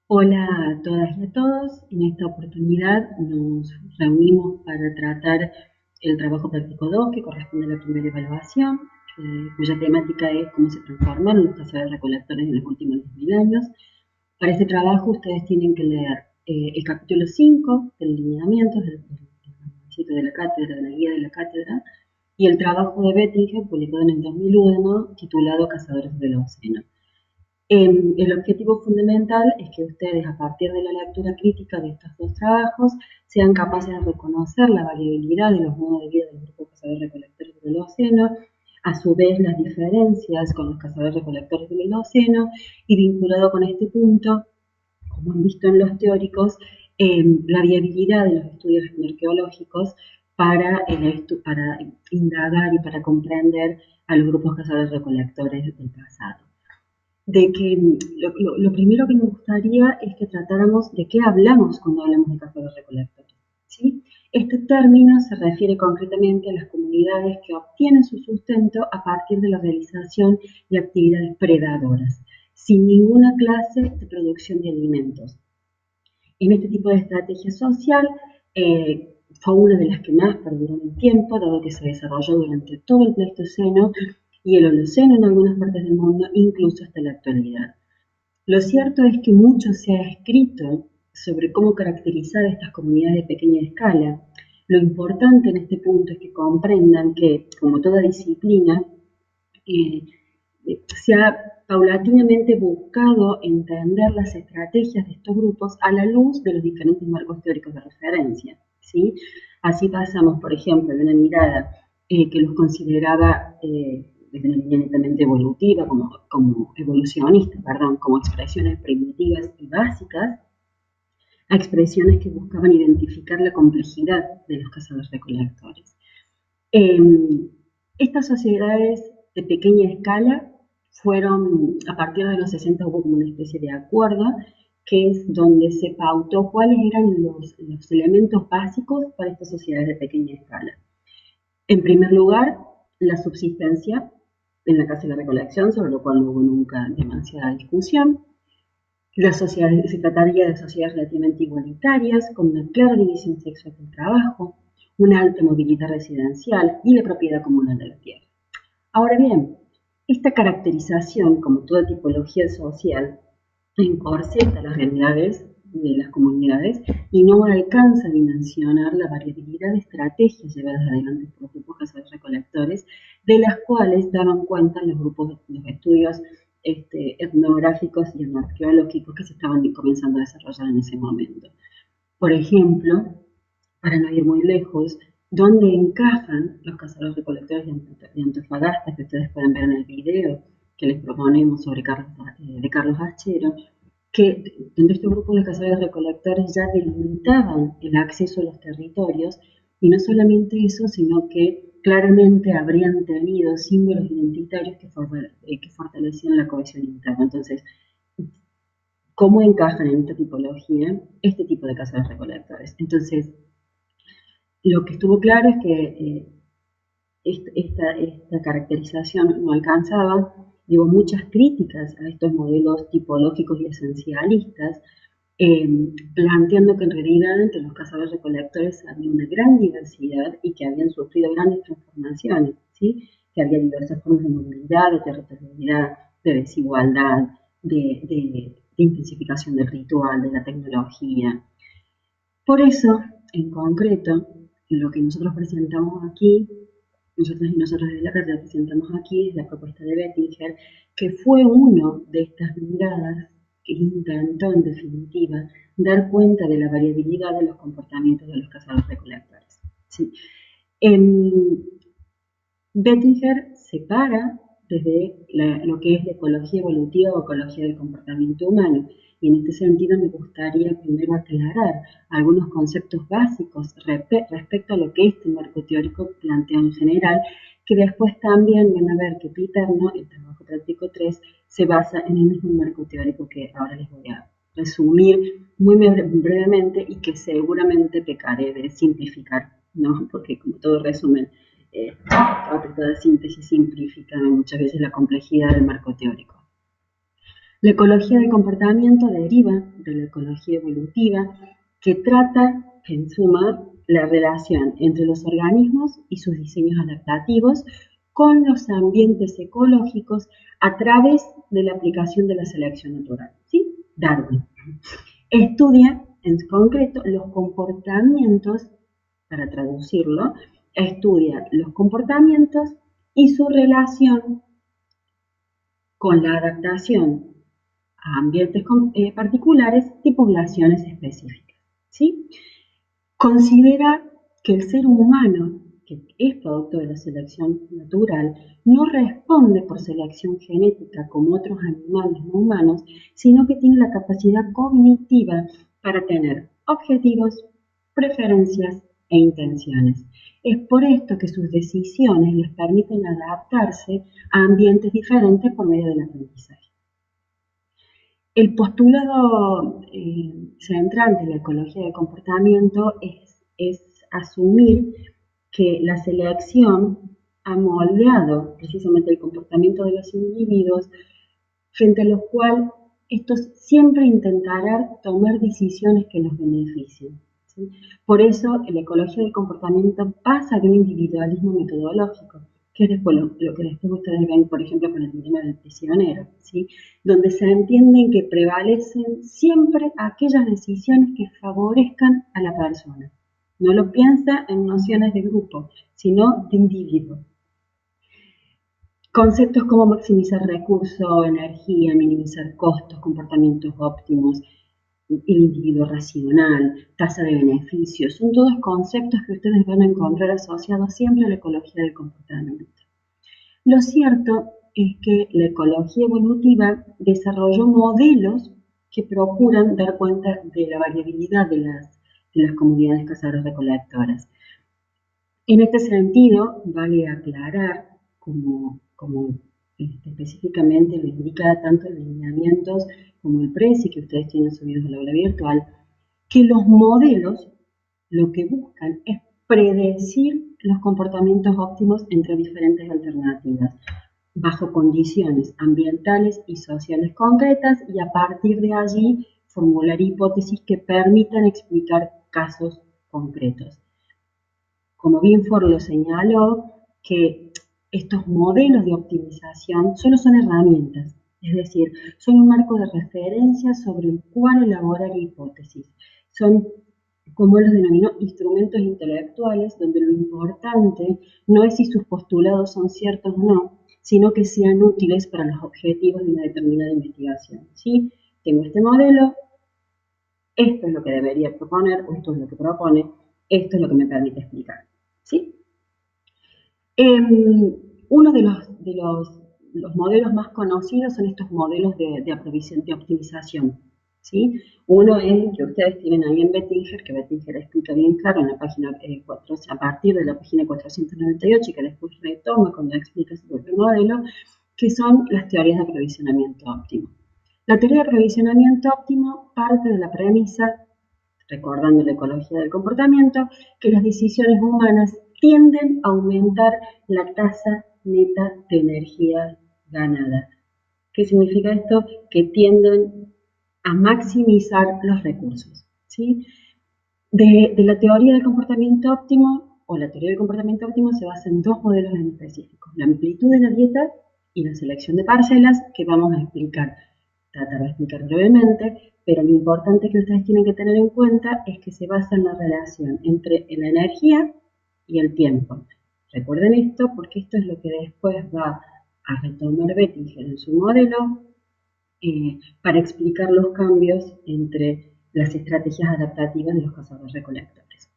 Hola a todas y a todos. En esta oportunidad nos reunimos para tratar el trabajo práctico 2 que corresponde a la primera evaluación, cuya temática es cómo se transformaron los cazadores recolectores en los últimos 10.000 años. Para este trabajo ustedes tienen que leer el capítulo 5 del lineamiento del de la cátedra, de la guía de la cátedra, y el trabajo de Bettinger, publicado en el 2001, titulado Cazadores del Océano. El objetivo fundamental es que ustedes, a partir de la lectura crítica de estos dos trabajos, sean capaces de reconocer la variabilidad de los modos de vida del grupo de cazadores recolectores del Holoceno, a su vez las diferencias con los cazadores recolectores del Holoceno, y vinculado con este punto, como han visto en los teóricos, la viabilidad de los estudios arqueológicos para indagar y para comprender a los grupos cazadores recolectores del pasado. Lo primero que me gustaría es que tratáramos de qué hablamos cuando hablamos de cazadores-recolectores, ¿sí? Este término se refiere concretamente a las comunidades que obtienen su sustento a partir de la realización de actividades predadoras, sin ninguna clase de producción de alimentos. En este tipo de estrategia social, fue una de las que más perduró en el tiempo, dado que se desarrolló durante todo el Pleistoceno y el Holoceno en algunas partes del mundo, incluso hasta la actualidad. Lo cierto es que mucho se ha escrito sobre cómo caracterizar estas comunidades de pequeña escala. Lo importante en este punto es que comprendan que, como toda disciplina, eh, se ha paulatinamente buscado entender las estrategias de estos grupos a la luz de los diferentes marcos teóricos de referencia, ¿sí? Así pasamos, por ejemplo, de una mirada que los consideraba desde una línea netamente evolutiva, como evolucionista, perdón, como expresiones primitivas y básicas, a expresiones que buscaban identificar la complejidad de los cazadores recolectores. Eh, Estas sociedades de pequeña escala fueron, a partir de los 60 hubo como una especie de acuerdo, que es donde se pautó cuáles eran los elementos básicos para estas sociedades de pequeña escala. En primer lugar, la subsistencia en la caza y la recolección, sobre lo cual no hubo nunca demasiada discusión. Se trataría de sociedades relativamente igualitarias, con una clara división sexual del trabajo, una alta movilidad residencial y la propiedad comunal de la tierra. Ahora bien, esta caracterización, como toda tipología social, encorseta las realidades de las comunidades y no alcanza a dimensionar la variabilidad de estrategias llevadas adelante por los grupos cazadores recolectores, de las cuales daban cuenta los estudios etnográficos y etnoarqueológicos que se estaban comenzando a desarrollar en ese momento. Por ejemplo, para no ir muy lejos, ¿dónde encajan los cazadores recolectores de Antofagasta, que ustedes pueden ver en el video que les proponemos sobre de Carlos Achero, donde estos grupos de cazadores recolectores ya delimitaban el acceso a los territorios, y no solamente eso, sino que claramente habrían tenido símbolos identitarios que fortalecían la cohesión interna. Entonces, ¿cómo encajan en esta tipología este tipo de cazadores recolectores? Entonces, lo que estuvo claro es que esta caracterización no alcanzaba. Hubo muchas críticas a estos modelos tipológicos y esencialistas, eh, planteando que en realidad entre los cazadores recolectores había una gran diversidad y que habían sufrido grandes transformaciones, ¿sí? Que había diversas formas de movilidad, de territorialidad, de desigualdad, de intensificación del ritual, de la tecnología. Por eso, en concreto, lo que nosotros presentamos aquí, nosotros y nosotros desde la cátedra presentamos aquí, es la propuesta de Bettinger, que fue uno de estas miradas que intentó, en definitiva, dar cuenta de la variabilidad de los comportamientos de los cazadores recolectores. ¿Sí? Bettinger separa desde lo que es la ecología evolutiva o ecología del comportamiento humano, y en este sentido me gustaría primero aclarar algunos conceptos básicos respecto a lo que este marco teórico plantea en general, que después también van a ver que Piperno, el trabajo práctico 3, se basa en el mismo marco teórico que ahora les voy a resumir muy brevemente, y que seguramente pecaré de simplificar, ¿no? Porque como todo resumen, toda síntesis simplifica muchas veces la complejidad del marco teórico. La ecología del comportamiento deriva de la ecología evolutiva, que trata, en suma, la relación entre los organismos y sus diseños adaptativos con los ambientes ecológicos a través de la aplicación de la selección natural. ¿Sí? Darwin estudia en concreto los comportamientos, para traducirlo, estudia los comportamientos y su relación con la adaptación a ambientes particulares y poblaciones específicas. ¿Sí? Considera que el ser humano, que es producto de la selección natural, no responde por selección genética como otros animales no humanos, sino que tiene la capacidad cognitiva para tener objetivos, preferencias e intenciones. Es por esto que sus decisiones les permiten adaptarse a ambientes diferentes por medio del aprendizaje. El postulado central de la ecología del comportamiento es asumir que la selección ha moldeado precisamente el comportamiento de los individuos, frente a lo cual estos siempre intentarán tomar decisiones que los beneficien. ¿Sí? Por eso, la ecología del comportamiento pasa de un individualismo metodológico, que es después lo que después ustedes ven, por ejemplo, con el dilema del prisionero, ¿sí? Donde se entienden que prevalecen siempre aquellas decisiones que favorezcan a la persona. No lo piensa en nociones de grupo, sino de individuo. Conceptos como maximizar recursos, energía, minimizar costos, comportamientos óptimos, el individuo racional, tasa de beneficios, son todos conceptos que ustedes van a encontrar asociados siempre a la ecología del comportamiento. Lo cierto es que la ecología evolutiva desarrolló modelos que procuran dar cuenta de la variabilidad de las comunidades cazadoras-recolectoras. En este sentido, vale aclarar, como específicamente lo indica tanto los lineamientos como el PRESI que ustedes tienen subidos al aula virtual, que los modelos lo que buscan es predecir los comportamientos óptimos entre diferentes alternativas, bajo condiciones ambientales y sociales concretas, y a partir de allí formular hipótesis que permitan explicar casos concretos. Como Binford lo señaló, que estos modelos de optimización solo son herramientas, es decir, son un marco de referencia sobre el cual elaborar hipótesis. Son, como él los denominó, instrumentos intelectuales, donde lo importante no es si sus postulados son ciertos o no, sino que sean útiles para los objetivos de una determinada investigación. ¿Sí? Tengo este modelo, esto es lo que debería proponer, o esto es lo que propone, esto es lo que me permite explicar. ¿Sí? Uno de los modelos más conocidos son estos modelos de optimización. ¿Sí? Uno es el que ustedes tienen ahí en Bettinger, que Bettinger explica bien claro en la página 4, a partir de la página 498, y que después retoma cuando explica su propio modelo, que son las teorías de aprovisionamiento óptimo. La teoría de aprovisionamiento óptimo parte de la premisa, recordando la ecología del comportamiento, que las decisiones humanas tienden a aumentar la tasa neta de energía ganada. ¿Qué significa esto? Que tienden a maximizar los recursos. ¿Sí? De la teoría del comportamiento óptimo, o la teoría del comportamiento óptimo se basa en dos modelos en específico: la amplitud de la dieta y la selección de parcelas, que vamos a tratar de explicar brevemente, pero lo importante que ustedes tienen que tener en cuenta es que se basa en la relación entre la energía y el tiempo. Recuerden esto porque esto es lo que después va a retomar Bettinger en su modelo para explicar los cambios entre las estrategias adaptativas de los cazadores-recolectores.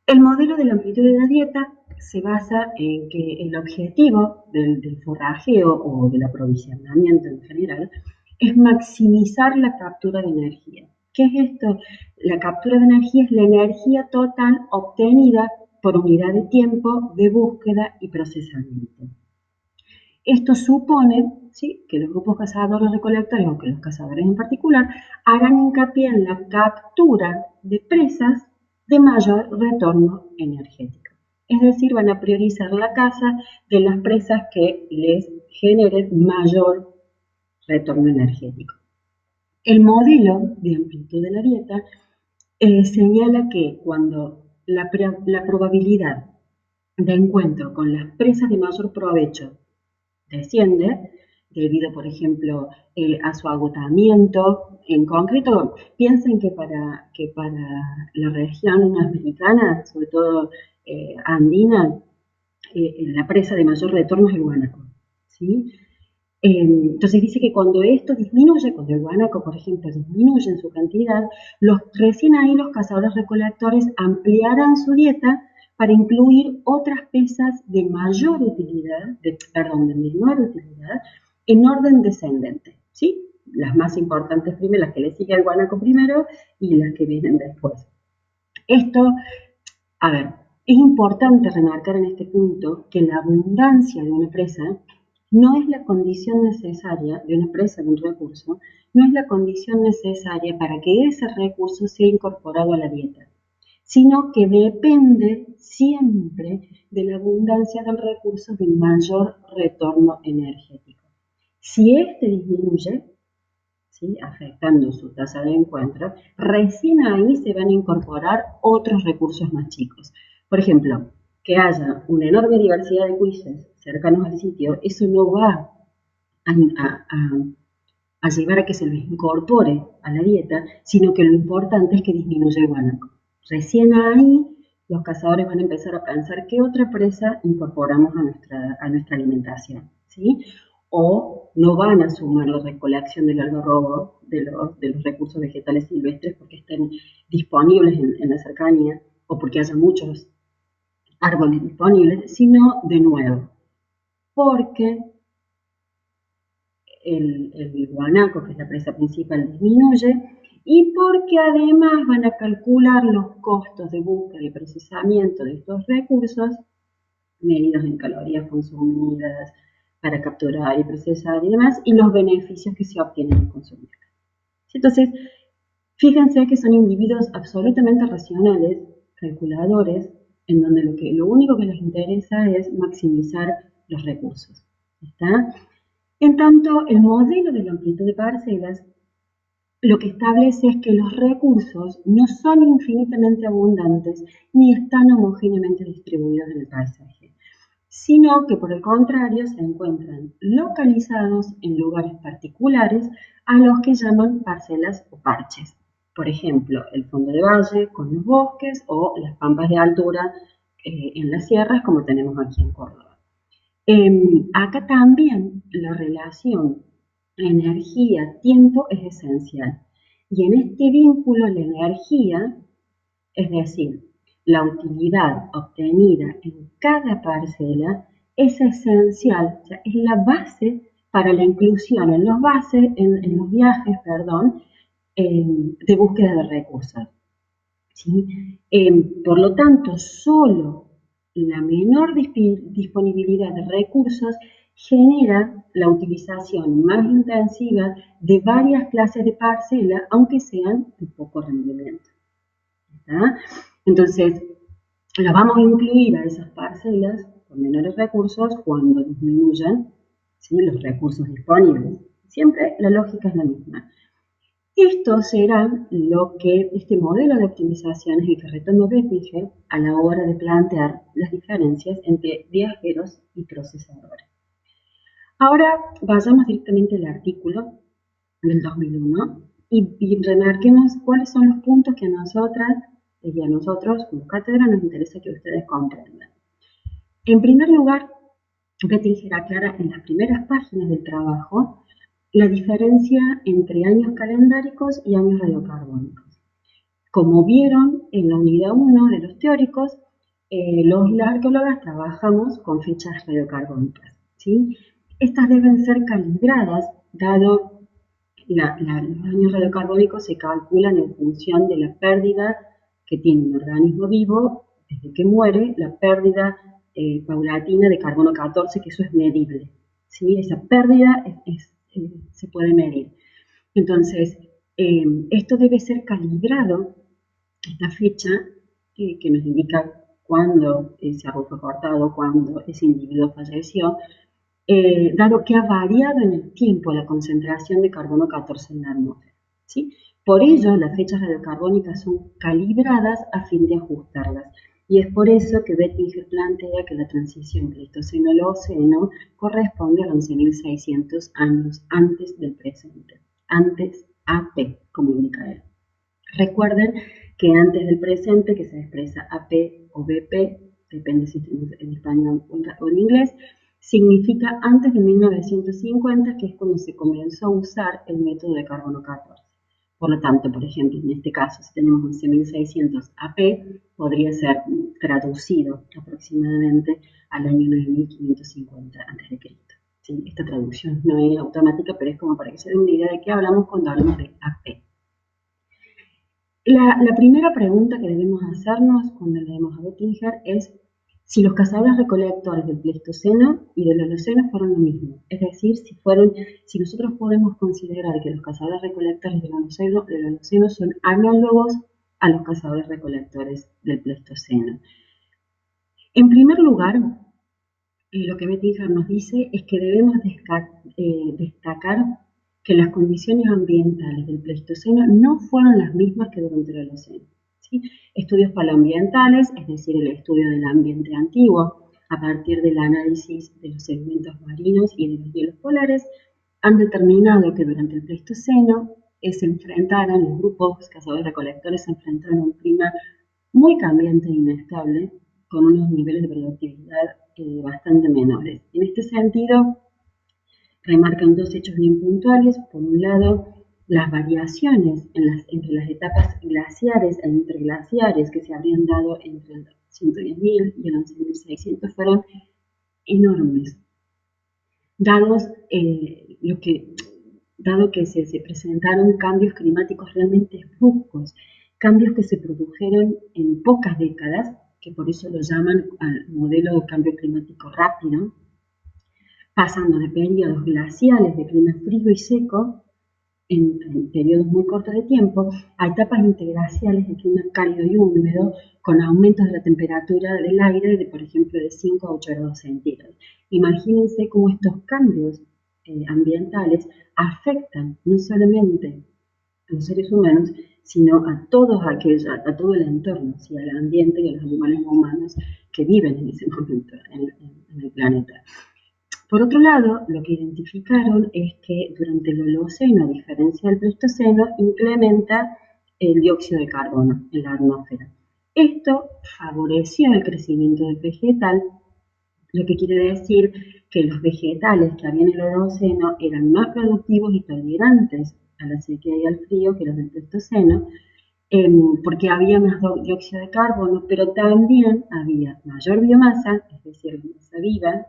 El modelo de la amplitud de la dieta se basa en que el objetivo del forrajeo o del aprovisionamiento en general es maximizar la captura de energía. ¿Qué es esto? La captura de energía es la energía total obtenida por unidad de tiempo de búsqueda y procesamiento. Esto supone, ¿sí?, que los grupos cazadores-recolectores, o que los cazadores en particular, harán hincapié en la captura de presas de mayor retorno energético. Es decir, van a priorizar la caza de las presas que les generen mayor retorno energético. El modelo de amplitud de la dieta señala que cuando la probabilidad de encuentro con las presas de mayor provecho desciende, debido, por ejemplo, a su agotamiento. En concreto, piensen que para la región americana, sobre todo andina, la presa de mayor retorno es el guanaco, ¿sí? Entonces dice que cuando esto disminuye, cuando el guanaco, por ejemplo, disminuye en su cantidad, recién ahí los cazadores recolectores ampliarán su dieta para incluir otras presas de mayor utilidad, de menor utilidad, en orden descendente, ¿sí? Las más importantes primero, las que le sigue al guanaco primero y las que vienen después. Esto, a ver, es importante remarcar en este punto que la abundancia de una presa no es la condición necesaria de una presa de un recurso, no es la condición necesaria para que ese recurso sea incorporado a la dieta, sino que depende siempre de la abundancia del recurso de mayor retorno energético. Si este disminuye, ¿sí?, afectando su tasa de encuentro, recién ahí se van a incorporar otros recursos más chicos. Por ejemplo, que haya una enorme diversidad de cuises cercanos al sitio, eso no va a llevar a que se los incorpore a la dieta, sino que lo importante es que disminuya el guanaco. Recién ahí los cazadores van a empezar a pensar qué otra presa incorporamos a nuestra alimentación, ¿sí? O no van a sumar la recolección del algarrobo de los recursos vegetales silvestres porque estén disponibles en la cercanía o porque haya muchos árboles disponibles, sino de nuevo, porque el guanaco, que es la presa principal, disminuye, y porque además van a calcular los costos de búsqueda y procesamiento de estos recursos, medidos en calorías consumidas para capturar y procesar y demás, y los beneficios que se obtienen al consumirla. Entonces, fíjense que son individuos absolutamente racionales, calculadores, en donde lo único que les interesa es maximizar los recursos. ¿Está? En tanto, el modelo de la amplitud de parcelas lo que establece es que los recursos no son infinitamente abundantes ni están homogéneamente distribuidos en el paisaje, sino que por el contrario se encuentran localizados en lugares particulares a los que llaman parcelas o parches. Por ejemplo, el fondo de valle con los bosques o las pampas de altura en las sierras, como tenemos aquí en Córdoba. Acá también la relación energía-tiempo es esencial. Y en este vínculo la energía, es decir, la utilidad obtenida en cada parcela, es esencial, o sea, es la base para la inclusión en los viajes, de búsqueda de recursos. ¿Sí? Por lo tanto, solo la menor disponibilidad de recursos genera la utilización más intensiva de varias clases de parcela, aunque sean de poco rendimiento. ¿Está? Entonces, las vamos a incluir a esas parcelas con menores recursos cuando disminuyan, ¿sí?, los recursos disponibles. Siempre la lógica es la misma. Esto será lo que este modelo de optimización es el que retoma Bettinger a la hora de plantear las diferencias entre viajeros y procesadores. Ahora vayamos directamente al artículo del 2001 y remarquemos cuáles son los puntos que a nosotras y a nosotros como cátedra nos interesa que ustedes comprendan. En primer lugar, Bettinger aclara en las primeras páginas del trabajo la diferencia entre años calendáricos y años radiocarbónicos. Como vieron en la unidad 1 de los teóricos, los y las arqueólogas trabajamos con fechas radiocarbónicas, ¿sí? Estas deben ser calibradas, dado los años radiocarbónicos se calculan en función de la pérdida que tiene un organismo vivo desde que muere, la pérdida paulatina de carbono 14, que eso es medible, ¿sí? Esa pérdida se puede medir. Entonces, esto debe ser calibrado, esta fecha que nos indica cuándo ese arroz fue cortado, cuándo ese individuo falleció, dado que ha variado en el tiempo la concentración de carbono 14 en la atmósfera, ¿sí? Por ello, las fechas radiocarbónicas son calibradas a fin de ajustarlas. Y es por eso que Bettinger plantea que la transición Pleistoceno-Holoceno corresponde a 11.600 años antes del presente, antes AP, como indica él. Recuerden que antes del presente, que se expresa AP o BP, depende si estamos en español o en inglés, significa antes de 1950, que es cuando se comenzó a usar el método de carbono 14. Por lo tanto, por ejemplo, en este caso, si tenemos 11.600 AP, podría ser traducido aproximadamente al año 9.550 a.C. ¿Sí? Esta traducción no es automática, pero es como para que se den una idea de qué hablamos cuando hablamos de AP. La primera pregunta que debemos hacernos cuando leemos a Bettinger es si los cazadores-recolectores del Pleistoceno y del Holoceno fueron lo mismo. Es decir, si nosotros podemos considerar que los cazadores-recolectores del Holoceno son análogos a los cazadores-recolectores del Pleistoceno. En primer lugar, lo que Bettinger nos dice es que debemos destacar que las condiciones ambientales del Pleistoceno no fueron las mismas que durante el Holoceno. ¿Sí? Estudios paleoambientales, es decir, el estudio del ambiente antiguo, a partir del análisis de los sedimentos marinos y de los hielos polares, han determinado que durante el Pleistoceno los grupos cazadores-recolectores se enfrentaron a un clima muy cambiante e inestable, con unos niveles de productividad bastante menores. En este sentido, remarcan dos hechos bien puntuales. Por un lado, las variaciones entre las etapas glaciares e interglaciares que se habrían dado entre el 110.000 y el 11.600 fueron enormes, dado que se presentaron cambios climáticos realmente bruscos, cambios que se produjeron en pocas décadas, que por eso lo llaman al modelo de cambio climático rápido, pasando de periodos glaciales de clima frío y seco en periodos muy cortos de tiempo a etapas interglaciales de clima cálido y húmedo con aumentos de la temperatura del aire de, por ejemplo, de 5 a 8 grados centígrados. Imagínense cómo estos cambios ambientales afectan no solamente a los seres humanos, sino a todo el entorno, ¿sí? Al ambiente y a los animales no humanos que viven en ese momento en el planeta. Por otro lado, lo que identificaron es que durante el Holoceno, a diferencia del Pleistoceno, incrementa el dióxido de carbono en la atmósfera. Esto favoreció el crecimiento del vegetal, lo que quiere decir que los vegetales que había en el Holoceno eran más productivos y tolerantes a la sequía y al frío que los del Pleistoceno, porque había más dióxido de carbono, pero también había mayor biomasa, es decir, masa viva,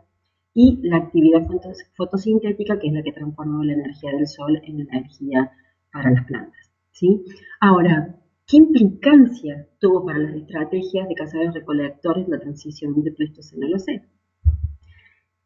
y la actividad fotosintética, que es la que transformaba la energía del sol en energía para las plantas. ¿Sí? Ahora, ¿qué implicancia tuvo para las estrategias de cazadores-recolectores la transición de Pleistoceno al Holoceno?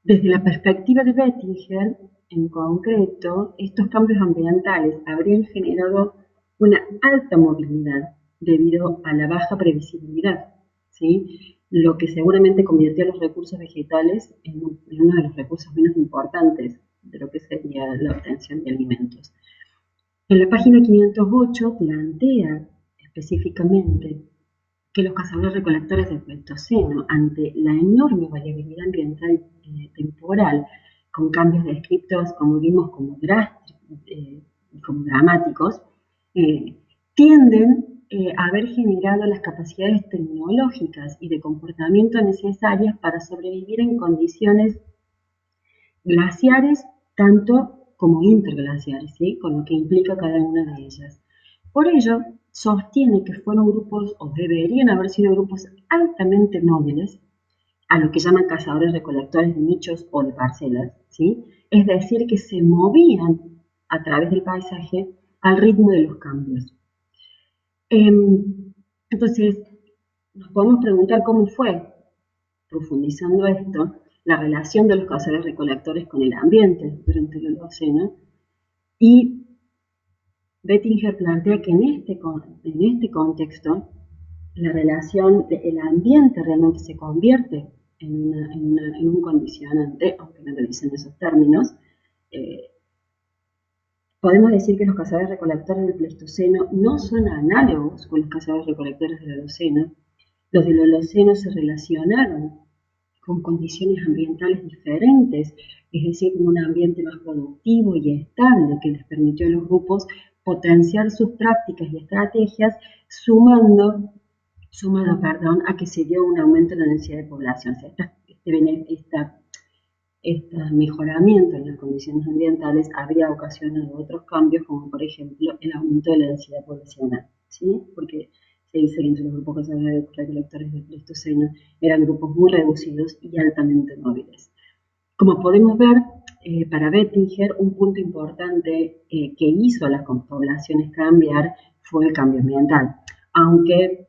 Desde la perspectiva de Bettinger, en concreto, estos cambios ambientales habrían generado una alta movilidad debido a la baja previsibilidad, ¿sí? Lo que seguramente convirtió a los recursos vegetales en uno de los recursos menos importantes de lo que sería la obtención de alimentos. En la página 508 plantea específicamente que los cazadores-recolectores del Pleistoceno, ante la enorme variabilidad ambiental temporal, con cambios descritos, como vimos, como dramáticos, tienden a haber generado las capacidades tecnológicas y de comportamiento necesarias para sobrevivir en condiciones glaciares, tanto como interglaciares, ¿sí? Con lo que implica cada una de ellas. Por ello, sostiene que fueron grupos, o deberían haber sido grupos altamente móviles, a lo que llaman cazadores-recolectores de nichos o de parcelas, ¿sí? Es decir, que se movían a través del paisaje al ritmo de los cambios. Entonces, nos podemos preguntar cómo fue, profundizando esto, la relación de los cazadores-recolectores con el ambiente durante el Holoceno, y Bettinger plantea que en este contexto la relación del ambiente realmente se convierte en un condicionante, aunque no lo dicen esos términos. Podemos decir que los cazadores-recolectores del Pleistoceno no son análogos con los cazadores-recolectores del Holoceno. Los del Holoceno se relacionaron con condiciones ambientales diferentes, es decir, con un ambiente más productivo y estable que les permitió a los grupos potenciar sus prácticas y estrategias, sumado a que se dio un aumento en la densidad de población. O sea, este mejoramiento en las condiciones ambientales habría ocasionado otros cambios, como por ejemplo el aumento de la densidad poblacional, ¿sí? Porque se dice que entre los grupos cazadores recolectores del Pleistoceno eran grupos muy reducidos y altamente móviles. Como podemos ver, para Bettinger, un punto importante que hizo a las poblaciones cambiar fue el cambio ambiental, aunque,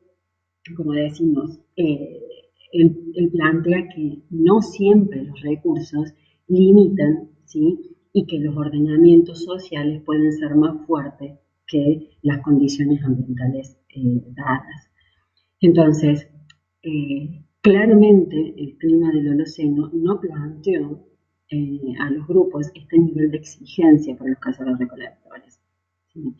como decimos, él plantea que no siempre los recursos limitan, ¿sí? Y que los ordenamientos sociales pueden ser más fuertes que las condiciones ambientales dadas. Entonces, claramente el clima del Holoceno no planteó a los grupos este nivel de exigencia para los cazadores-recolectores, ¿sí?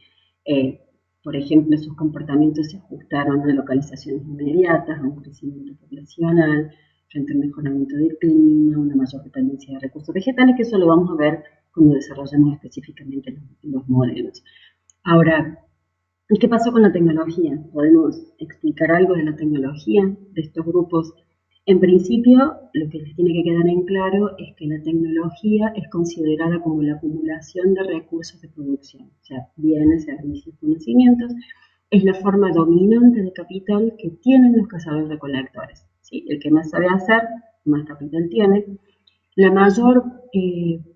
Por ejemplo, sus comportamientos se ajustaron a localizaciones inmediatas, a un crecimiento poblacional, frente al mejoramiento del clima, una mayor dependencia de recursos vegetales, que eso lo vamos a ver cuando desarrollemos específicamente los modelos. Ahora, ¿y qué pasó con la tecnología? ¿Podemos explicar algo de la tecnología de estos grupos? En principio, lo que les tiene que quedar en claro es que la tecnología es considerada como la acumulación de recursos de producción, o sea, bienes, servicios, conocimientos, es la forma dominante de capital que tienen los cazadores-recolectores, ¿sí? El que más sabe hacer, más capital tiene. La mayor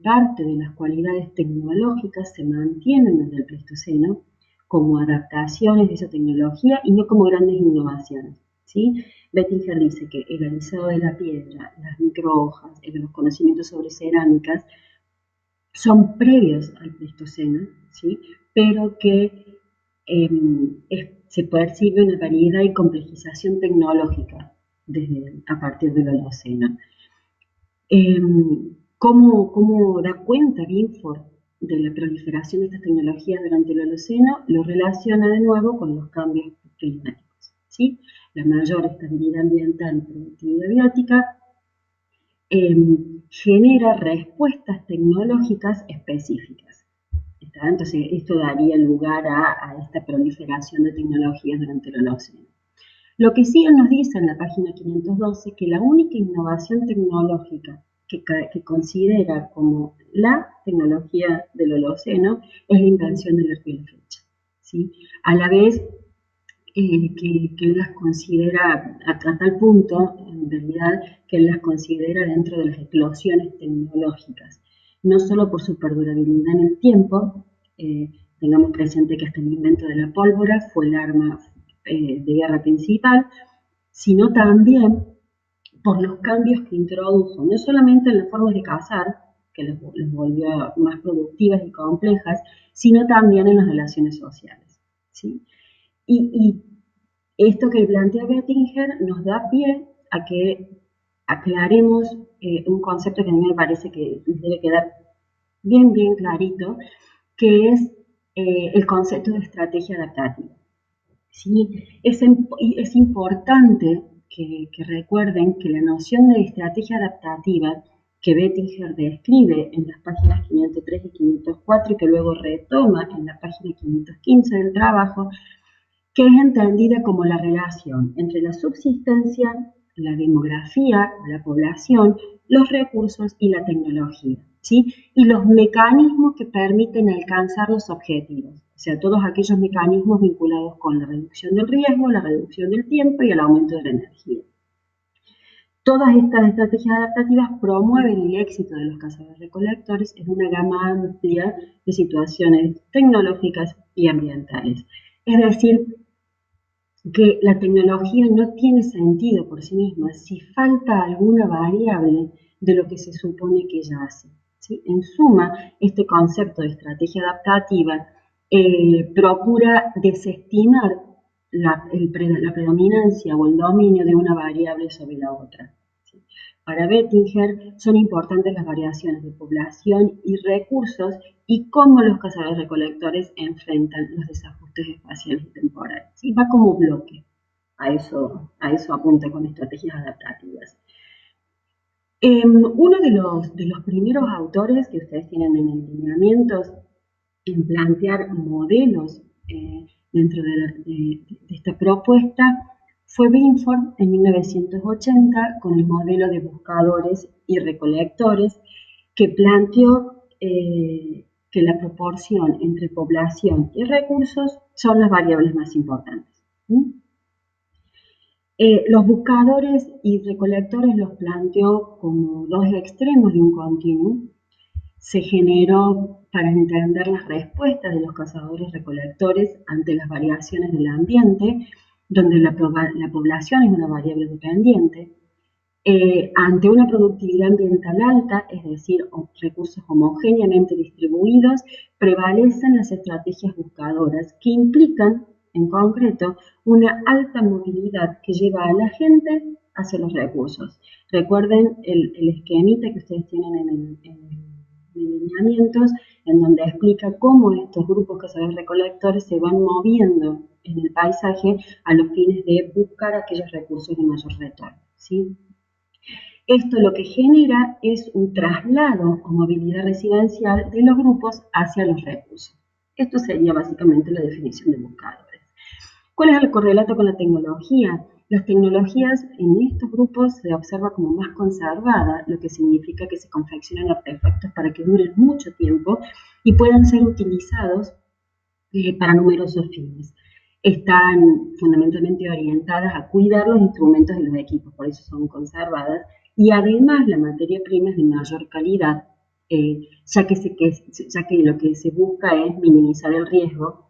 parte de las cualidades tecnológicas se mantienen desde el Pleistoceno como adaptaciones de esa tecnología y no como grandes innovaciones, ¿sí? Bettinger dice que el alisado de la piedra, las microhojas, los conocimientos sobre cerámicas son previos al Pleistoceno, ¿sí? Pero que se percibe una variedad y complejización tecnológica a partir del Holoceno. ¿Cómo da cuenta Binford de la proliferación de estas tecnologías durante el Holoceno? Lo relaciona de nuevo con los cambios climáticos, ¿sí? La mayor estabilidad ambiental y productividad biótica genera respuestas tecnológicas específicas. Entonces, esto daría lugar a esta proliferación de tecnologías durante el Holoceno. Lo que sí nos dice en la página 512 que la única innovación tecnológica que considera como la tecnología del Holoceno es la invención del arco y la flecha, ¿sí? A la vez que él las considera, a tal punto, en realidad, que él las considera dentro de las eclosiones tecnológicas, no solo por su perdurabilidad en el tiempo, tengamos presente que hasta el invento de la pólvora fue el arma de guerra principal, sino también por los cambios que introdujo, no solamente en las formas de cazar, que les volvió más productivas y complejas, sino también en las relaciones sociales, ¿sí? Y esto que plantea Bettinger nos da pie a que aclaremos un concepto que a mí me parece que les debe quedar bien clarito, que es el concepto de estrategia adaptativa. ¿Sí? Es importante que recuerden que la noción de estrategia adaptativa que Bettinger describe en las páginas 503 y 504 y que luego retoma en la página 515 del trabajo, que es entendida como la relación entre la subsistencia, la demografía, la población, los recursos y la tecnología, ¿sí? Y los mecanismos que permiten alcanzar los objetivos, o sea, todos aquellos mecanismos vinculados con la reducción del riesgo, la reducción del tiempo y el aumento de la energía. Todas estas estrategias adaptativas promueven el éxito de los cazadores-recolectores en una gama amplia de situaciones tecnológicas y ambientales. Es decir, que la tecnología no tiene sentido por sí misma si falta alguna variable de lo que se supone que ella hace, ¿sí? En suma, este concepto de estrategia adaptativa procura desestimar la predominancia o el dominio de una variable sobre la otra, ¿sí? Para Bettinger son importantes las variaciones de población y recursos y cómo los cazadores-recolectores enfrentan los desajustes espaciales y temporales. ¿Sí? Va como bloque, a eso apunta con estrategias adaptativas. Uno de los primeros autores que ustedes tienen en lineamientos en plantear modelos dentro de esta propuesta fue Binford en 1980 con el modelo de buscadores y recolectores que planteó que la proporción entre población y recursos son las variables más importantes. Los buscadores y recolectores los planteó como dos extremos de un continuum. Se generó para entender las respuestas de los cazadores-recolectores ante las variaciones del ambiente, donde la población es una variable dependiente. Ante una productividad ambiental alta, es decir, recursos homogéneamente distribuidos, prevalecen las estrategias buscadoras que implican, en concreto, una alta movilidad que lleva a la gente hacia los recursos. Recuerden el esquemita que ustedes tienen en lineamientos, en donde explica cómo estos grupos cazadores-recolectores se van moviendo en el paisaje a los fines de buscar aquellos recursos de mayor retorno, ¿sí? Esto lo que genera es un traslado o movilidad residencial de los grupos hacia los recursos. Esto sería básicamente la definición de buscadores. ¿Cuál es el correlato con la tecnología? Las tecnologías en estos grupos se observa como más conservadas, lo que significa que se confeccionan artefactos para que duren mucho tiempo y puedan ser utilizados para numerosos fines. Están fundamentalmente orientadas a cuidar los instrumentos y los equipos, por eso son conservadas, y además la materia prima es de mayor calidad, ya que lo que se busca es minimizar el riesgo,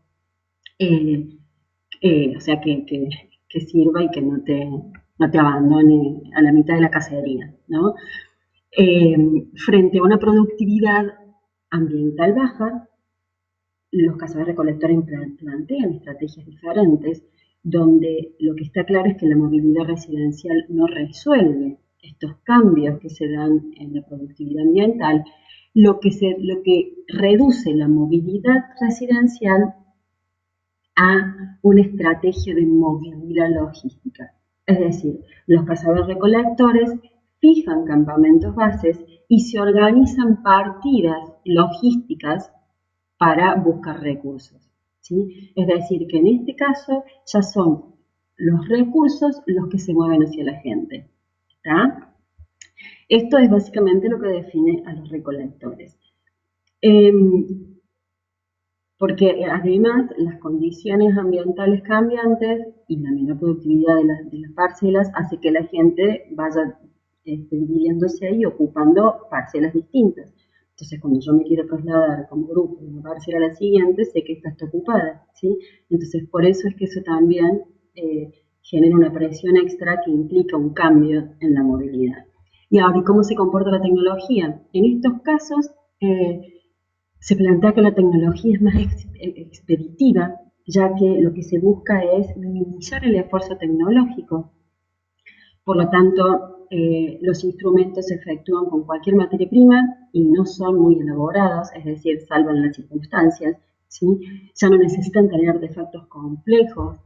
o sea, que sirva y que no te abandone a la mitad de la cacería, ¿no? Frente a una productividad ambiental baja, los cazadores-recolectores plantean estrategias diferentes, donde lo que está claro es que la movilidad residencial no resuelve estos cambios que se dan en la productividad ambiental, lo que reduce la movilidad residencial a una estrategia de movilidad logística. Es decir, los cazadores-recolectores fijan campamentos bases y se organizan partidas logísticas para buscar recursos, ¿sí? Es decir, que en este caso ya son los recursos los que se mueven hacia la gente, ¿está? Esto es básicamente lo que define a los recolectores. Porque además las condiciones ambientales cambiantes y la menor productividad de las parcelas hace que la gente vaya dividiéndose y ocupando parcelas distintas. Entonces, cuando yo me quiero trasladar como grupo de una parcela a la siguiente, sé que esta está ocupada, ¿sí? Entonces, por eso es que eso también genera una presión extra que implica un cambio en la movilidad. Y ahora, ¿y cómo se comporta la tecnología? En estos casos, se plantea que la tecnología es más expeditiva, ya que lo que se busca es minimizar el esfuerzo tecnológico. Por lo tanto, los instrumentos se efectúan con cualquier materia prima y no son muy elaborados, es decir, salvan las circunstancias, ¿sí? Ya no necesitan tener artefactos complejos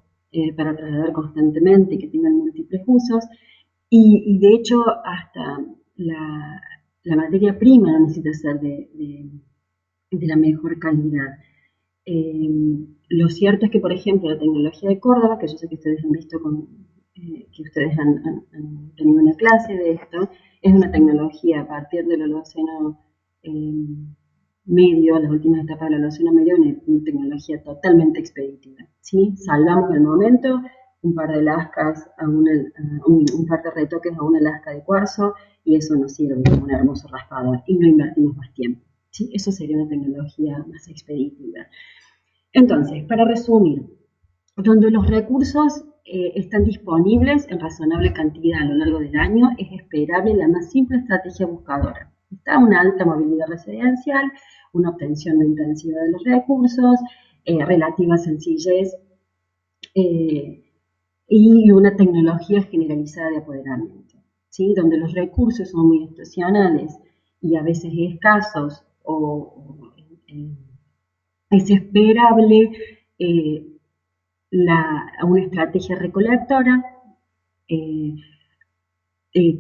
para trasladar constantemente y que tengan múltiples usos, y de hecho hasta la materia prima no necesita ser de la mejor calidad. Lo cierto es que, por ejemplo, la tecnología de Córdoba, que yo sé que ustedes han visto, que ustedes han tenido una clase de esto, es una tecnología a partir del Holoceno medio, las últimas etapas del Holoceno medio, una tecnología totalmente expeditiva, ¿sí? Salvamos el momento, un par de lascas, un par de retoques a una lasca de cuarzo, y eso nos sirve como un hermoso raspador, y no invertimos más tiempo. ¿Sí? Eso sería una tecnología más expeditiva. Entonces, para resumir, donde los recursos están disponibles en razonable cantidad a lo largo del año, es esperable la más simple estrategia buscadora. Está una alta movilidad residencial, una obtención intensiva de los recursos, relativa sencillez y una tecnología generalizada de apoderamiento. ¿sí? Donde los recursos son muy estacionales y a veces escasos o es esperable una estrategia recolectora eh,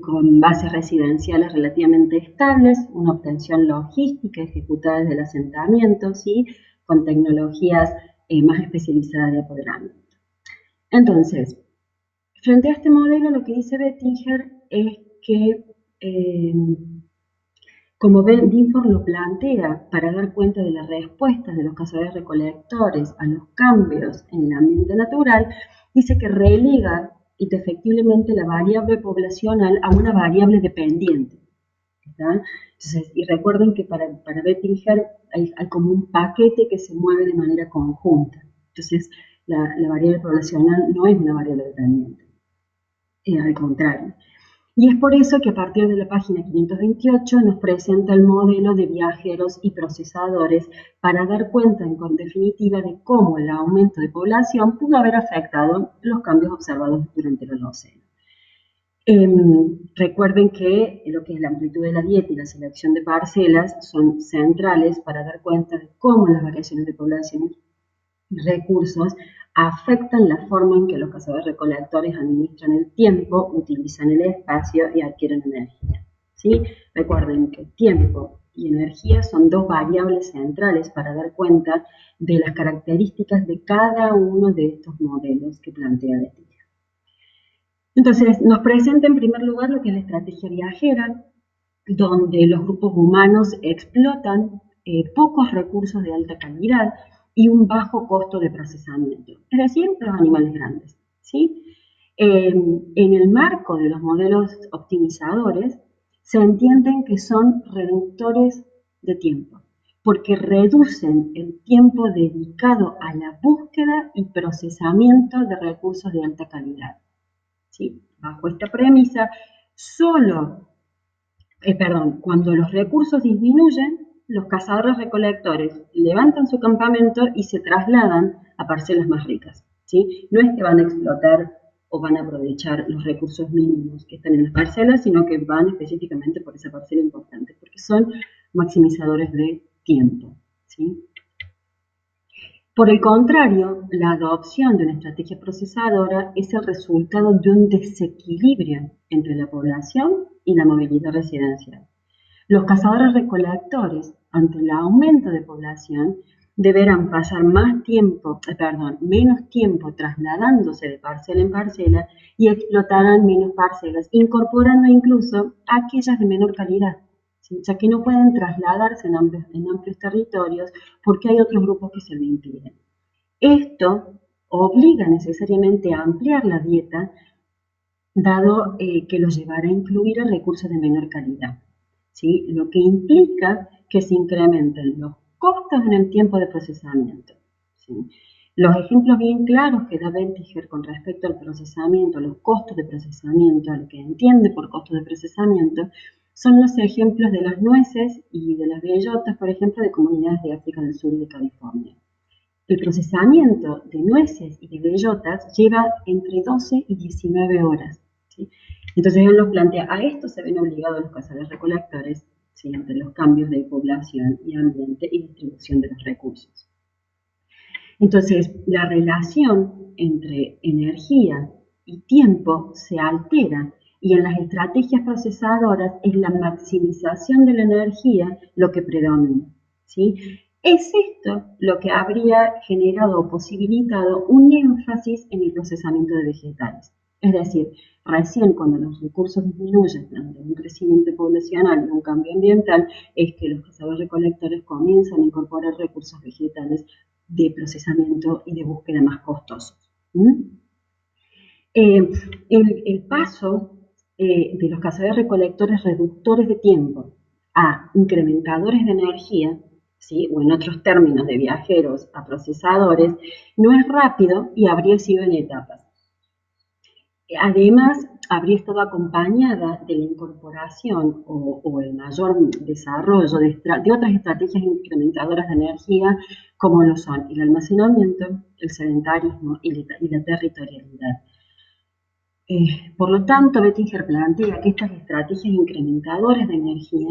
con bases residenciales relativamente estables, una obtención logística ejecutada desde el asentamiento, ¿sí? Con tecnologías más especializadas de apoderamiento. Entonces, frente a este modelo, lo que dice Bettinger es que, como Binford lo plantea, para dar cuenta de las respuestas de los cazadores recolectores a los cambios en el ambiente natural, dice que relega indefectiblemente la variable poblacional a una variable dependiente. ¿Está? Entonces, y recuerden que para Bettinger hay como un paquete que se mueve de manera conjunta. Entonces, la variable poblacional no es una variable dependiente, al contrario. Y es por eso que a partir de la página 528 nos presenta el modelo de viajeros y procesadores para dar cuenta en definitiva de cómo el aumento de población pudo haber afectado los cambios observados durante el Holoceno. Recuerden que lo que es la amplitud de la dieta y la selección de parcelas son centrales para dar cuenta de cómo las variaciones de población y recursos afectan la forma en que los cazadores-recolectores administran el tiempo, utilizan el espacio y adquieren energía. ¿Sí? Recuerden que tiempo y energía son dos variables centrales para dar cuenta de las características de cada uno de estos modelos que plantea Bettinger. Entonces, nos presenta en primer lugar lo que es la estrategia viajera, donde los grupos humanos explotan pocos recursos de alta calidad y un bajo costo de procesamiento, es decir, los animales grandes. ¿Sí? En el marco de los modelos optimizadores, se entienden que son reductores de tiempo, porque reducen el tiempo dedicado a la búsqueda y procesamiento de recursos de alta calidad. ¿Sí? Bajo esta premisa, cuando los recursos disminuyen, los cazadores recolectores levantan su campamento y se trasladan a parcelas más ricas. ¿Sí? No es que van a explotar o van a aprovechar los recursos mínimos que están en las parcelas, sino que van específicamente por esa parcela importante, porque son maximizadores de tiempo. ¿Sí? Por el contrario, la adopción de una estrategia procesadora es el resultado de un desequilibrio entre la población y la movilidad residencial. Los cazadores-recolectores, ante el aumento de población, deberán pasar menos tiempo trasladándose de parcela en parcela y explotarán menos parcelas, incorporando incluso aquellas de menor calidad, ¿sí? Ya que no pueden trasladarse en amplios territorios porque hay otros grupos que se lo impiden. Esto obliga necesariamente a ampliar la dieta, dado que los llevará a incluir recursos de menor calidad, ¿sí? Lo que implica que se incrementen los costos en el tiempo de procesamiento. ¿Sí? Los ejemplos bien claros que da Bettinger con respecto al procesamiento, los costos de procesamiento, a lo que entiende por costos de procesamiento, son los ejemplos de las nueces y de las bellotas, por ejemplo, de comunidades de África del Sur y de California. El procesamiento de nueces y de bellotas lleva entre 12 y 19 horas. ¿Sí? Entonces él nos plantea, a esto se ven obligados los cazadores-recolectores, ¿sí? Entre los cambios de población y ambiente y distribución de los recursos. Entonces, la relación entre energía y tiempo se altera y en las estrategias procesadoras es la maximización de la energía lo que predomina. ¿Sí? Es esto lo que habría generado o posibilitado un énfasis en el procesamiento de vegetales. Es decir, recién cuando los recursos disminuyen ante un crecimiento poblacional y un cambio ambiental, es que los cazadores recolectores comienzan a incorporar recursos vegetales de procesamiento y de búsqueda más costosos. El paso de los cazadores recolectores reductores de tiempo a incrementadores de energía, ¿sí? O en otros términos de viajeros a procesadores, no es rápido y habría sido en etapas. Además, habría estado acompañada de la incorporación o el mayor desarrollo de otras estrategias incrementadoras de energía, como lo son el almacenamiento, el sedentarismo y la territorialidad. Por lo tanto, Bettinger plantea que estas estrategias incrementadoras de energía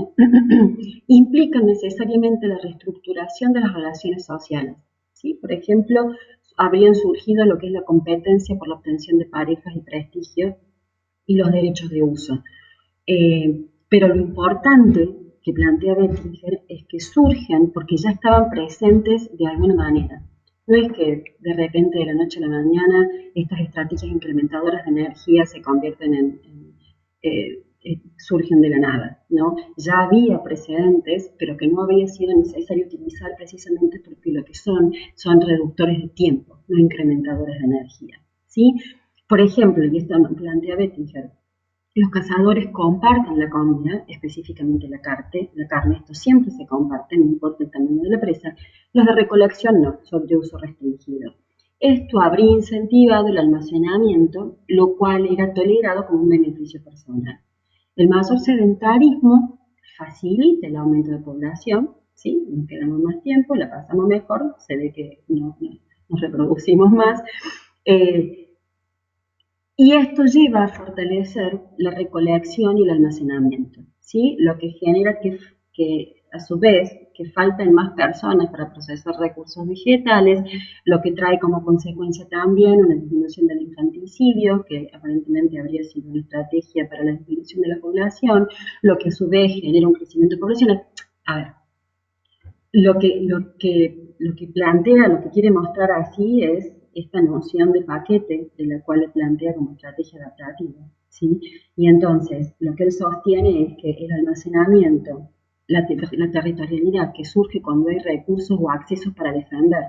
implican necesariamente la reestructuración de las relaciones sociales, ¿sí? Por ejemplo, habrían surgido lo que es la competencia por la obtención de parejas y prestigio y los derechos de uso. Pero lo importante que plantea Bettinger es que surgen porque ya estaban presentes de alguna manera. No es que de repente de la noche a la mañana estas estrategias incrementadoras de energía se convierten surgen de la nada, ¿no? Ya había precedentes, pero que no había sido necesario utilizar precisamente porque lo que son reductores de tiempo, no incrementadores de energía, ¿sí? Por ejemplo, y esto plantea Bettinger, los cazadores comparten la comida, específicamente la carne, esto siempre se comparte, no importa el tamaño de la presa. Los de recolección no, son de uso restringido. Esto habría incentivado el almacenamiento, lo cual era tolerado como un beneficio personal. El mayor sedentarismo facilita el aumento de población, ¿sí? Nos quedamos más tiempo, la pasamos mejor, se ve que no nos reproducimos más. Y esto lleva a fortalecer la recolección y el almacenamiento, ¿sí? Lo que genera que a su vez que falten más personas para procesar recursos vegetales, lo que trae como consecuencia también una disminución del infanticidio, que aparentemente habría sido una estrategia para la disminución de la población, lo que a su vez genera un crecimiento poblacional. A ver, lo que plantea, lo que quiere mostrar así es esta noción de paquete, de la cual le plantea como estrategia adaptativa, ¿sí? Y entonces, lo que él sostiene es que el almacenamiento, la territorialidad que surge cuando hay recursos o accesos para defender,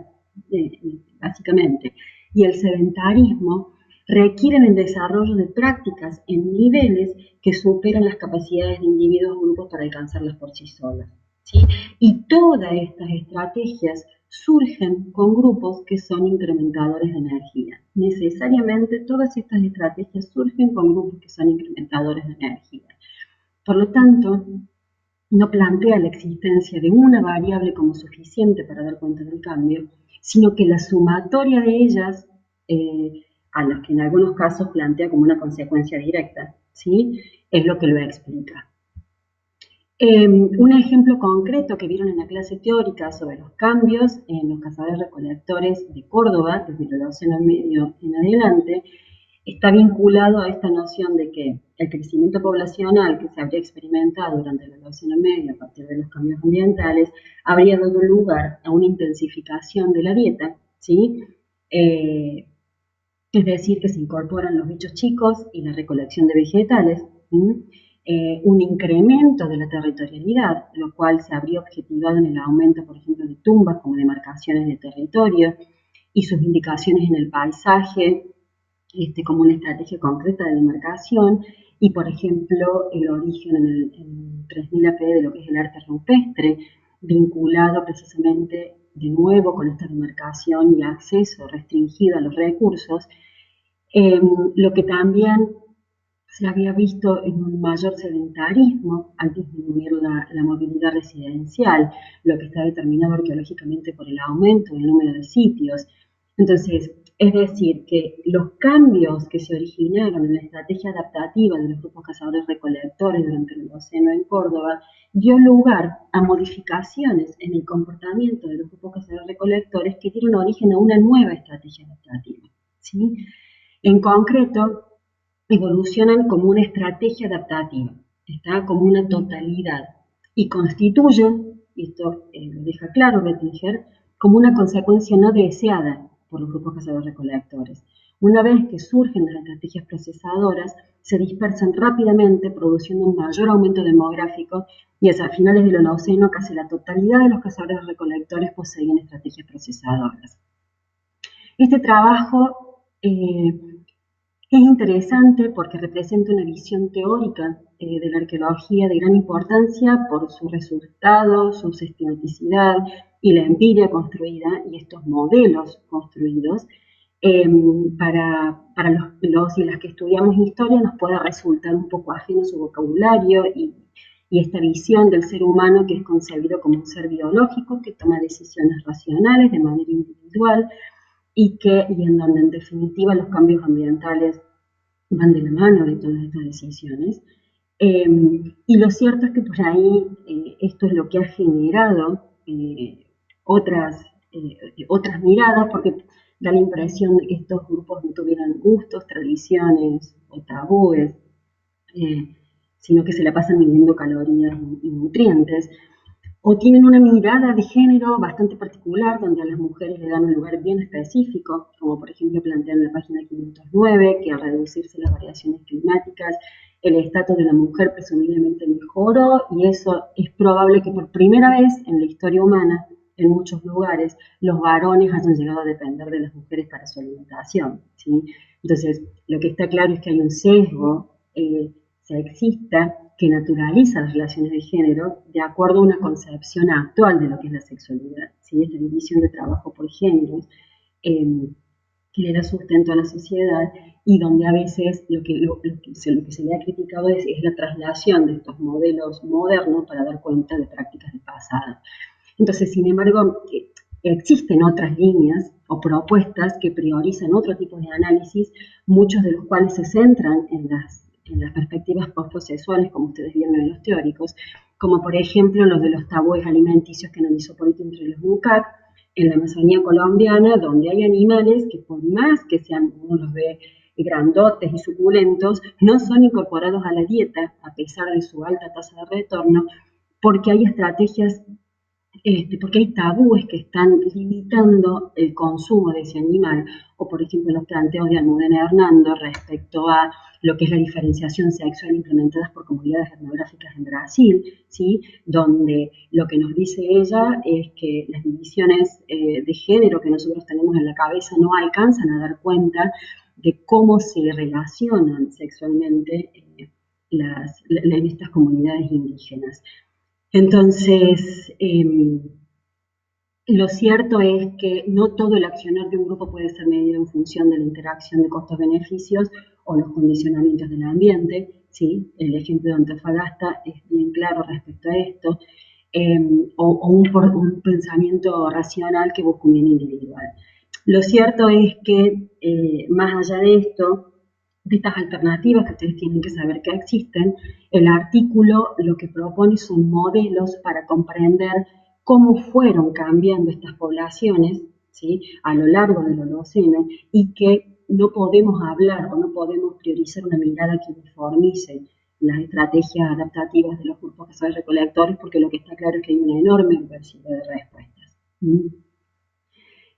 básicamente, y el sedentarismo requieren el desarrollo de prácticas en niveles que superan las capacidades de individuos o grupos para alcanzarlas por sí solas, ¿sí? Y todas estas estrategias surgen con grupos que son incrementadores de energía. Necesariamente todas estas estrategias surgen con grupos que son incrementadores de energía. Por lo tanto, no plantea la existencia de una variable como suficiente para dar cuenta del cambio, sino que la sumatoria de ellas, a las que en algunos casos plantea como una consecuencia directa, ¿sí? Es lo que lo explica. Un ejemplo concreto que vieron en la clase teórica sobre los cambios en los cazadores recolectores de Córdoba, desde el Holoceno medio en adelante, está vinculado a esta noción de que el crecimiento poblacional que se habría experimentado durante el Holoceno medio a partir de los cambios ambientales habría dado lugar a una intensificación de la dieta, ¿sí? Es decir, que se incorporan los bichos chicos y la recolección de vegetales, un incremento de la territorialidad, lo cual se habría objetivado en el aumento, por ejemplo, de tumbas como demarcaciones de territorio y sus indicaciones en el paisaje, como una estrategia concreta de demarcación, y por ejemplo el origen en el 3000 AP de lo que es el arte rupestre, vinculado precisamente de nuevo con esta demarcación y acceso restringido a los recursos, lo que también se había visto en un mayor sedentarismo al disminuir la movilidad residencial, lo que está determinado arqueológicamente por el aumento del número de sitios. Entonces, es decir, que los cambios que se originaron en la estrategia adaptativa de los grupos cazadores-recolectores durante el Holoceno en Córdoba dio lugar a modificaciones en el comportamiento de los grupos cazadores-recolectores que dieron origen a una nueva estrategia adaptativa, ¿sí? En concreto, evolucionan como una estrategia adaptativa, está como una totalidad y constituyen, y esto lo deja claro Bettinger, como una consecuencia no deseada por los grupos cazadores-recolectores. Una vez que surgen las estrategias procesadoras, se dispersan rápidamente, produciendo un mayor aumento demográfico y hacia finales del Holoceno casi la totalidad de los cazadores-recolectores poseían estrategias procesadoras. Este trabajo es interesante porque representa una visión teórica de la arqueología de gran importancia por sus resultados, su sistematicidad y la empiria construida y estos modelos construidos. Para los y las que estudiamos historia nos puede resultar un poco ajeno su vocabulario y esta visión del ser humano que es concebido como un ser biológico que toma decisiones racionales de manera individual y en donde en definitiva los cambios ambientales van de la mano de todas estas decisiones. Y lo cierto es que por ahí esto es lo que ha generado otras miradas, porque da la impresión de que estos grupos no tuvieran gustos, tradiciones o tabúes, eh, sino que se la pasan midiendo calorías y nutrientes, o tienen una mirada de género bastante particular, donde a las mujeres le dan un lugar bien específico, como por ejemplo plantean en la página 509, que al reducirse las variaciones climáticas, el estatus de la mujer presumiblemente mejoró, y eso es probable que por primera vez en la historia humana, en muchos lugares, los varones hayan llegado a depender de las mujeres para su alimentación, ¿sí? Entonces, lo que está claro es que hay un sesgo sexista que naturaliza las relaciones de género de acuerdo a una concepción actual de lo que es la sexualidad, ¿sí? Esta división de trabajo por géneros que le da sustento a la sociedad y donde a veces lo que se le ha criticado es la traslación de estos modelos modernos para dar cuenta de prácticas del pasado. Entonces, sin embargo, existen otras líneas o propuestas que priorizan otro tipo de análisis, muchos de los cuales se centran en las perspectivas post-processuales, como ustedes vieron en los teóricos, como por ejemplo los de los tabúes alimenticios que analizó Polito entre los MUCAC, en la Amazonía colombiana, donde hay animales que por más que sean, uno los ve grandotes y suculentos, no son incorporados a la dieta a pesar de su alta tasa de retorno, porque hay estrategias porque hay tabúes que están limitando el consumo de ese animal, o por ejemplo los planteos de Almudena Hernando respecto a lo que es la diferenciación sexual implementada por comunidades etnográficas en Brasil, ¿sí? Donde lo que nos dice ella es que las divisiones de género que nosotros tenemos en la cabeza no alcanzan a dar cuenta de cómo se relacionan sexualmente en estas comunidades indígenas. Entonces, lo cierto es que no todo el accionar de un grupo puede ser medido en función de la interacción de costos-beneficios o los condicionamientos del ambiente, ¿sí? El ejemplo de Antofagasta es bien claro respecto a esto, o un pensamiento racional que busca un bien individual. Lo cierto es que, más allá de esto, de estas alternativas que ustedes tienen que saber que existen, el artículo lo que propone son modelos para comprender cómo fueron cambiando estas poblaciones, ¿sí? A lo largo del Holoceno, y que no podemos hablar o no podemos priorizar una mirada que uniformice las estrategias adaptativas de los grupos cazadores recolectores, porque lo que está claro es que hay una enorme diversidad de respuestas.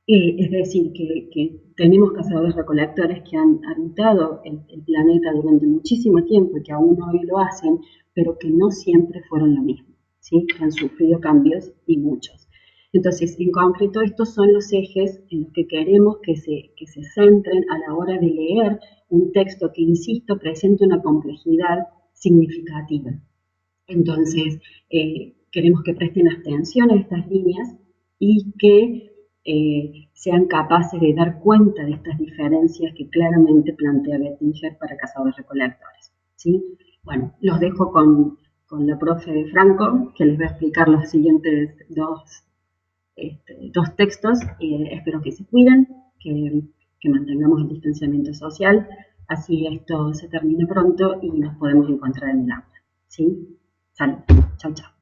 Es decir, que tenemos cazadores recolectores que han habitado el planeta durante muchísimo tiempo y que aún hoy lo hacen, pero que no siempre fueron lo mismo, ¿sí? Que han sufrido cambios y muchos. Entonces, en concreto, estos son los ejes en los que queremos que se centren a la hora de leer un texto que, insisto, presenta una complejidad significativa. Entonces, queremos que presten atención a estas líneas y que sean capaces de dar cuenta de estas diferencias que claramente plantea Bettinger para cazadores recolectores, ¿sí? Bueno, los dejo con la profe Franco, que les va a explicar los siguientes dos textos. Espero que se cuiden, que mantengamos el distanciamiento social, así esto se termine pronto y nos podemos encontrar en el aula, ¿sí? Salud, chao, chao.